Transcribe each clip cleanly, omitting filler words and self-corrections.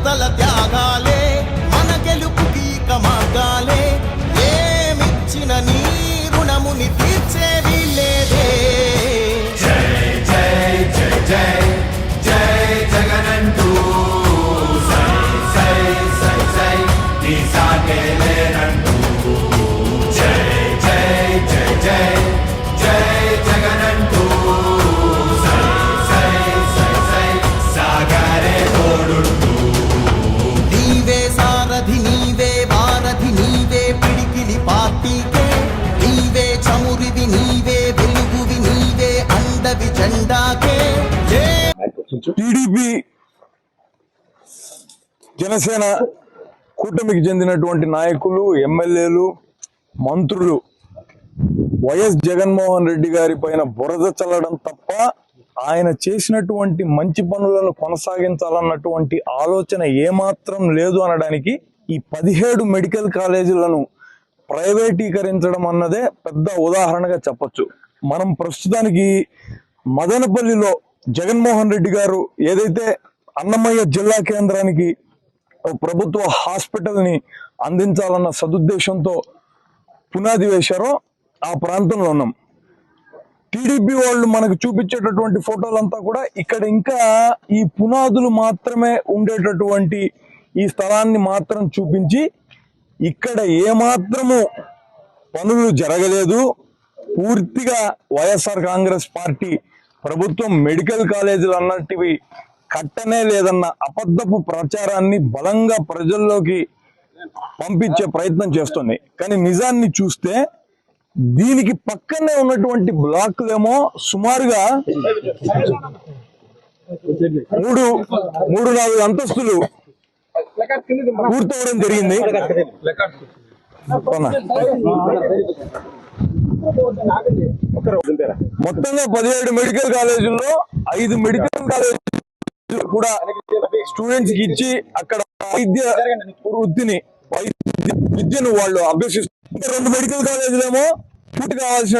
నేతల త్యాగాలే మన గెలుపుకి మార్గాలే ఏమిచ్చిన నీ రుణముని తీర్చేది లేదే జై జై జై జై జై జగనంటూ సై సై సై సై నీ సాటే లేనంటూ జై జై జై జై జై జగనంటూ సై సై సై సై సాగరే తోడుంటూ నీవే సారథి నీవే వారధి నీవే పిడికిలి పార్టీకే నీవే చమురివి నీవే వెలుగువి నీవే అండవి జెండాకే టీడీపీ జనసేన కూటమికి చెందినటువంటి నాయకులు ఎమ్మెల్యేలు మంత్రులు వైఎస్ జగన్మోహన్ రెడ్డి గారి పైన బురద చల్లడం తప్ప ఆయన చేసినటువంటి మంచి పనులను కొనసాగించాలన్నటువంటి ఆలోచన ఏమాత్రం లేదు అనడానికి ఈ 17 మెడికల్ కాలేజీలను ప్రైవేటీకరించడం అన్నదే పెద్ద ఉదాహరణగా చెప్పొచ్చు. మనం ప్రస్తుతానికి మదనపల్లిలో జగన్మోహన్ రెడ్డి గారు ఏదైతే అన్నమయ్య జిల్లా కేంద్రానికి ప్రభుత్వ హాస్పిటల్ ని అందించాలన్న సదుద్దేశంతో పునాది వేశారో ఆ ప్రాంతంలో ఉన్నాం. టీడీపీ వాళ్ళు మనకు చూపించేటటువంటి ఫోటోలంతా కూడా ఇక్కడ ఇంకా ఈ పునాదులు మాత్రమే ఉండేటటువంటి ఈ స్థలాన్ని మాత్రం చూపించి ఇక్కడ ఏమాత్రము పనులు జరగలేదు, పూర్తిగా వైఎస్ఆర్ కాంగ్రెస్ పార్టీ ప్రభుత్వం మెడికల్ కాలేజీలు అన్నటివి కట్టనే లేదన్న అబద్ధపు ప్రచారాన్ని బలంగా ప్రజల్లోకి పంపించే ప్రయత్నం చేస్తుంది. కానీ నిజాన్ని చూస్తే దీనికి పక్కనే ఉన్నటువంటి బ్లాక్లేమో సుమారుగా 3-4 అంతస్తులు పూర్తవడం జరిగింది. మొత్తంగా 17 మెడికల్ కాలేజీల్లో 5 మెడికల్ కాలేజీలు కూడా స్టూడెంట్స్ కి ఇచ్చి అక్కడ వైద్య వృత్తిని విద్యను వాళ్ళు అభ్యసిస్తారు. 2 మెడికల్ కాలేజీలేమో పూర్తి కావాల్సిన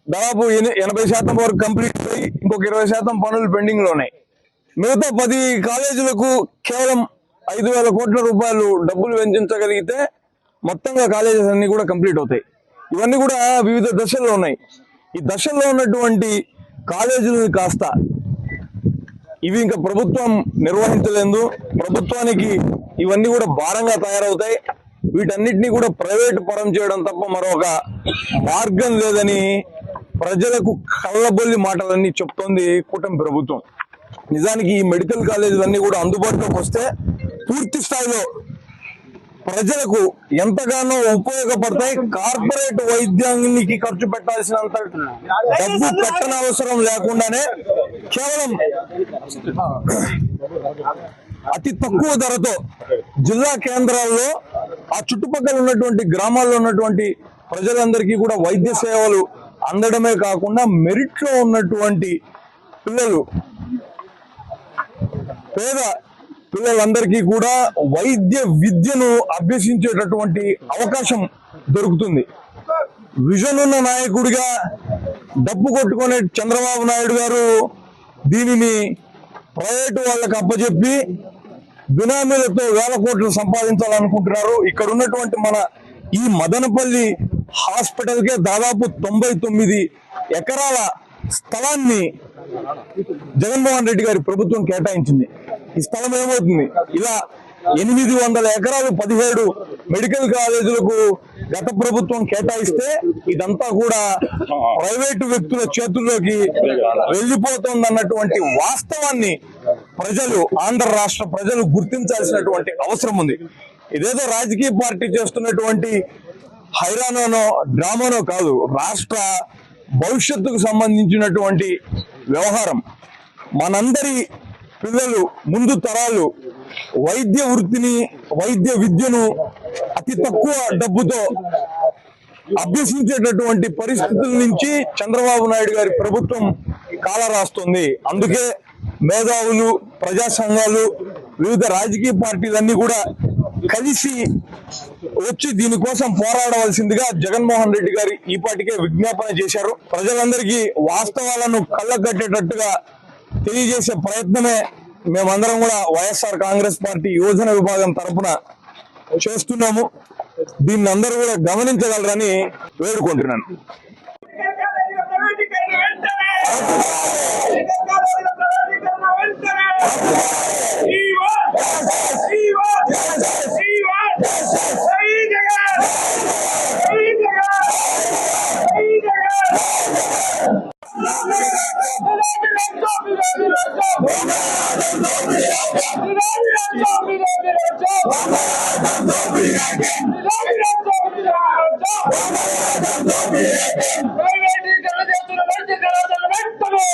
దాదాపు 80% వరకు కంప్లీట్ అయ్యి ఇంకొక 20% పనులు పెండింగ్ లో ఉన్నాయి. మిగతా 10 కాలేజీలకు కేవలం 5,000 కోట్ల రూపాయలు డబ్బులు వెచ్చించగలిగితే మొత్తంగా కాలేజెస్ అన్ని కూడా కంప్లీట్ అవుతాయి. ఇవన్నీ కూడా వివిధ దశల్లో ఉన్నాయి. ఈ దశల్లో ఉన్నటువంటి కాలేజీలను కాస్త ఇవి ఇంకా ప్రభుత్వం నిర్వహించలేదు, ప్రభుత్వానికి ఇవన్నీ కూడా భారంగా తయారవుతాయి, వీటన్నిటినీ కూడా ప్రైవేట్ పరం చేయడం తప్ప మరొక మార్గం లేదని ప్రజలకు కళ్ళబొల్లి మాటలన్నీ చెప్తోంది కూటమి ప్రభుత్వం. నిజానికి ఈ మెడికల్ కాలేజీలన్నీ కూడా అందుబాటులోకి వస్తే పూర్తి స్థాయిలో ప్రజలకు ఎంతగానో ఉపయోగపడతాయి. కార్పొరేట్ వైద్యానికి ఖర్చు పెట్టాల్సినంత డబ్బు పెట్టనవసరం లేకుండానే కేవలం అతి తక్కువ ధరతో జిల్లా కేంద్రాల్లో ఆ చుట్టుపక్కల ఉన్నటువంటి గ్రామాల్లో ఉన్నటువంటి ప్రజలందరికీ కూడా వైద్య సేవలు అందడమే కాకుండా మెరిట్ లో ఉన్నటువంటి పిల్లలు, పేద పిల్లలందరికీ కూడా వైద్య విద్యను అభ్యసించేటటువంటి అవకాశం దొరుకుతుంది. విజన్ ఉన్న నాయకుడిగా డప్పు కొట్టుకునే చంద్రబాబు నాయుడు గారు దీనిని ప్రైవేటు వాళ్ళకి అప్పచెప్పి బినామీలతో 1000 కోట్లు సంపాదించాలనుకుంటున్నారు. ఇక్కడ ఉన్నటువంటి మన ఈ మదనపల్లి హాస్పిటల్ కే దాదాపు 99 ఎకరాల స్థలాన్ని జగన్మోహన్ రెడ్డి గారి ప్రభుత్వం కేటాయించింది. ఈ స్థలం ఏమవుతుంది? ఇలా 800 ఎకరాలు 17 మెడికల్ కాలేజీలకు గత ప్రభుత్వం కేటాయిస్తే ఇదంతా కూడా ప్రైవేటు వ్యక్తుల చేతుల్లోకి వెళ్ళిపోతుందన్నటువంటి వాస్తవాన్ని ప్రజలు, ఆంధ్ర రాష్ట్ర ప్రజలు గుర్తించాల్సినటువంటి అవసరం ఉంది. ఇదేదో రాజకీయ పార్టీ చేస్తున్నటువంటి హైరానోనో డ్రామానో కాదు, రాష్ట్ర భవిష్యత్తుకు సంబంధించినటువంటి వ్యవహారం. మనందరి పిల్లలు, ముందు తరాలు వైద్య వృత్తిని, వైద్య విద్యను అతి తక్కువ డబ్బుతో అభ్యసించేటటువంటి పరిస్థితుల నుంచి చంద్రబాబు నాయుడు గారి ప్రభుత్వం కాలరాస్తుంది. అందుకే మేధావులు, ప్రజా సంఘాలు, వివిధ రాజకీయ పార్టీలన్నీ కూడా కలిసి వచ్చి దీనికోసం పోరాడవలసిందిగా జగన్మోహన్ రెడ్డి గారి ఈ పాటికే విజ్ఞాపన చేశారు. ప్రజలందరికీ వాస్తవాలను కళ్ళగట్టేటట్టుగా తెలియజేసే ప్రయత్నమే మేమందరం కూడా వైఎస్ఆర్ కాంగ్రెస్ పార్టీ యువజన విభాగం తరఫున చేస్తున్నాము. దీన్ని అందరూ కూడా గమనించగలరని వేడుకుంటున్నాను. Don't be